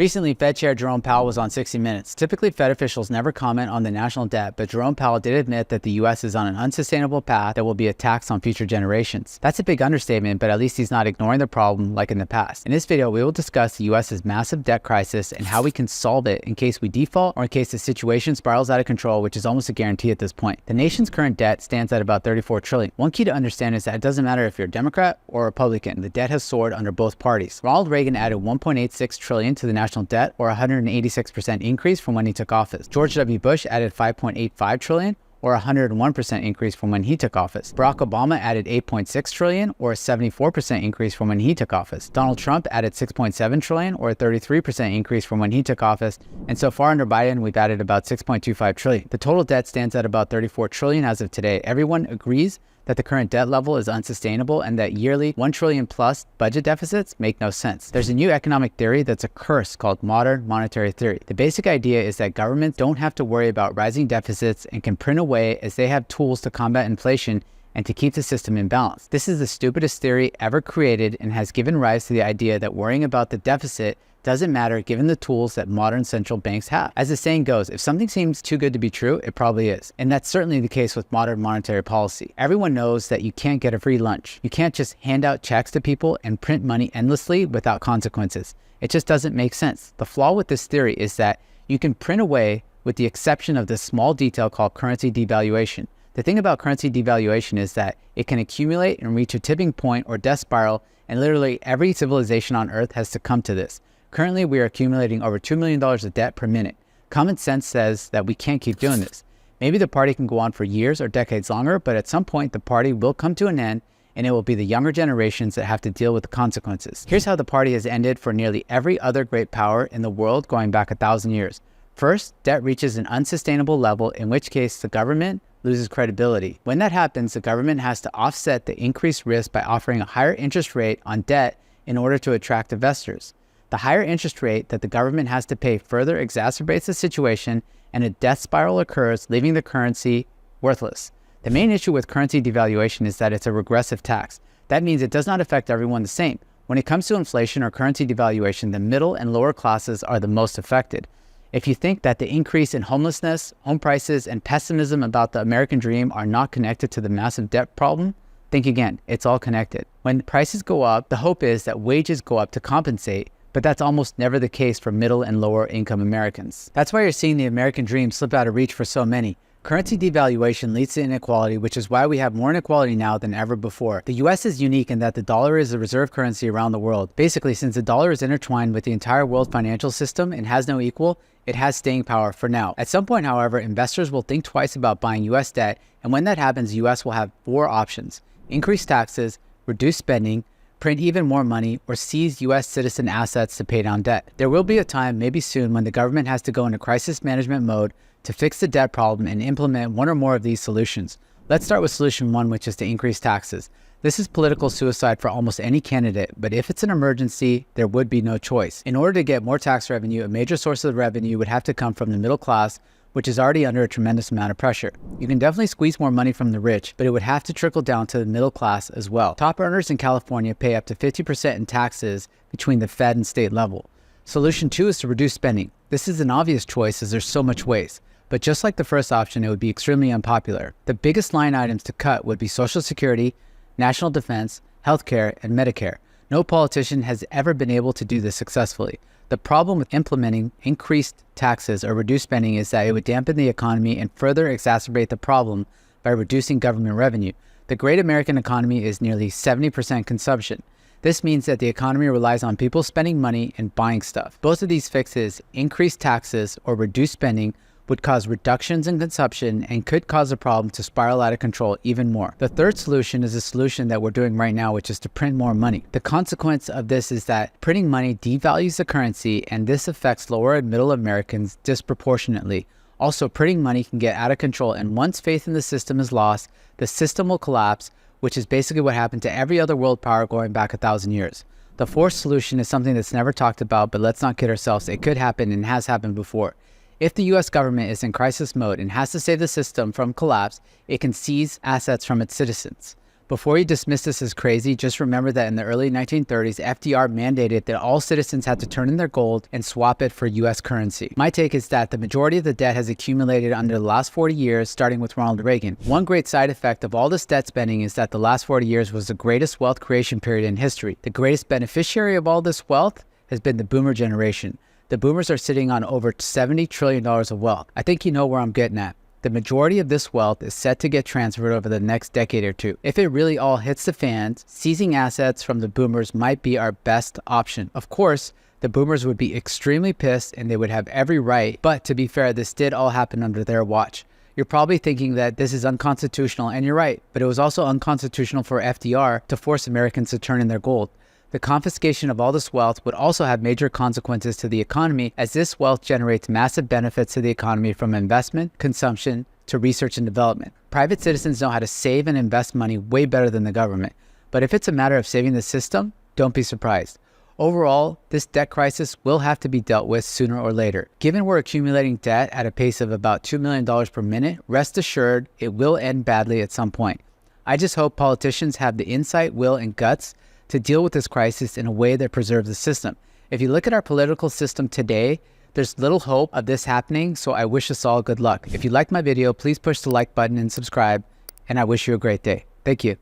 Recently, Fed Chair Jerome Powell was on 60 Minutes. Typically, Fed officials never comment on the national debt, but Jerome Powell did admit that the U.S. is on an unsustainable path that will be a tax on future generations. That's a big understatement, but at least he's not ignoring the problem like in the past. In this video, we will discuss the U.S.'s massive debt crisis and how we can solve it in case we default or in case the situation spirals out of control, which is almost a guarantee at this point. The nation's current debt stands at about $34 trillion. One key to understand is that it doesn't matter if you're a Democrat or Republican. The debt has soared under both parties. Ronald Reagan added $1.86 trillion to the national debt, or 186% increase from when he took office. George W. Bush added $5.85 trillion, or 101% increase from when he took office. Barack Obama added $8.6 trillion, or a 74% increase from when he took office. Donald Trump added $6.7 trillion, or a 33% increase from when he took office. And so far under Biden, we've added about $6.25 trillion. The total debt stands at about $34 trillion as of today. Everyone agrees that the current debt level is unsustainable and that yearly $1 trillion plus budget deficits make no sense. There's a new economic theory that's a curse called modern monetary theory. The basic idea is that governments don't have to worry about rising deficits and can print away as they have tools to combat inflation and to keep the system in balance. This is the stupidest theory ever created and has given rise to the idea that worrying about the deficit doesn't matter given the tools that modern central banks have. As the saying goes, if something seems too good to be true, it probably is. And that's certainly the case with modern monetary policy. Everyone knows that you can't get a free lunch. You can't just hand out checks to people and print money endlessly without consequences. It just doesn't make sense. The flaw with this theory is that you can print away with the exception of this small detail called currency devaluation. The thing about currency devaluation is that it can accumulate and reach a tipping point or death spiral, and literally every civilization on earth has succumbed to this. Currently, we are accumulating over $2 million of debt per minute. Common sense says that we can't keep doing this. Maybe the party can go on for years or decades longer, but at some point the party will come to an end and it will be the younger generations that have to deal with the consequences. Here's how the party has ended for nearly every other great power in the world going back 1,000 years. First, debt reaches an unsustainable level, in which case the government loses credibility. When that happens, the government has to offset the increased risk by offering a higher interest rate on debt in order to attract investors. The higher interest rate that the government has to pay further exacerbates the situation and a death spiral occurs, leaving the currency worthless. The main issue with currency devaluation is that it's a regressive tax. That means it does not affect everyone the same. When it comes to inflation or currency devaluation, the middle and lower classes are the most affected. If you think that the increase in homelessness, home prices, and pessimism about the American dream are not connected to the massive debt problem, think again. It's all connected. When prices go up, the hope is that wages go up to compensate, but that's almost never the case for middle and lower income Americans. That's why you're seeing the American dream slip out of reach for so many. Currency devaluation leads to inequality, which is why we have more inequality now than ever before. The US is unique in that the dollar is the reserve currency around the world. Basically, since the dollar is intertwined with the entire world financial system and has no equal, it has staying power for now. At some point, however, investors will think twice about buying US debt, and when that happens, the US will have 4 options: increase taxes, reduce spending, print even more money, or seize U.S. citizen assets to pay down debt. There will be a time, maybe soon, when the government has to go into crisis management mode to fix the debt problem and implement one or more of these solutions. Let's start with solution 1, which is to increase taxes. This is political suicide for almost any candidate, but if it's an emergency, there would be no choice. In order to get more tax revenue, a major source of revenue would have to come from the middle class, which is already under a tremendous amount of pressure. You can definitely squeeze more money from the rich, but it would have to trickle down to the middle class as well. Top earners in California pay up to 50% in taxes between the Fed and state level. Solution 2 is to reduce spending. This is an obvious choice as there's so much waste, but just like the first option, it would be extremely unpopular. The biggest line items to cut would be Social Security, national defense, healthcare, and Medicare. No politician has ever been able to do this successfully. The problem with implementing increased taxes or reduced spending is that it would dampen the economy and further exacerbate the problem by reducing government revenue. The great American economy is nearly 70% consumption. This means that the economy relies on people spending money and buying stuff. Both of these fixes, increased taxes or reduced spending, would cause reductions in consumption and could cause the problem to spiral out of control even more. The third solution is a solution that we're doing right now, which is to print more money. The consequence of this is that printing money devalues the currency, and this affects lower and middle Americans disproportionately. Also, printing money can get out of control, and once faith in the system is lost, the system will collapse, which is basically what happened to every other world power going back 1,000 years. The fourth solution is something that's never talked about, but let's not kid ourselves, it could happen and has happened before. If the US government is in crisis mode and has to save the system from collapse, it can seize assets from its citizens. Before you dismiss this as crazy, just remember that in the early 1930s, FDR mandated that all citizens had to turn in their gold and swap it for US currency. My take is that the majority of the debt has accumulated under the last 40 years, starting with Ronald Reagan. One great side effect of all this debt spending is that the last 40 years was the greatest wealth creation period in history. The greatest beneficiary of all this wealth has been the boomer generation. The boomers are sitting on over $70 trillion of wealth. I think you know where I'm getting at. The majority of this wealth is set to get transferred over the next decade or two. If it really all hits the fans, seizing assets from the boomers might be our best option. Of course, the boomers would be extremely pissed and they would have every right, but to be fair, this did all happen under their watch. You're probably thinking that this is unconstitutional, and you're right, but it was also unconstitutional for FDR to force Americans to turn in their gold. The confiscation of all this wealth would also have major consequences to the economy, as this wealth generates massive benefits to the economy from investment, consumption, to research and development. Private citizens know how to save and invest money way better than the government. But if it's a matter of saving the system, don't be surprised. Overall, this debt crisis will have to be dealt with sooner or later. Given we're accumulating debt at a pace of about $2 million per minute, rest assured it will end badly at some point. I just hope politicians have the insight, will, and guts to deal with this crisis in a way that preserves the system. If you look at our political system today, there's little hope of this happening, so I wish us all good luck. If you liked my video, please push the like button and subscribe, and I wish you a great day. Thank you.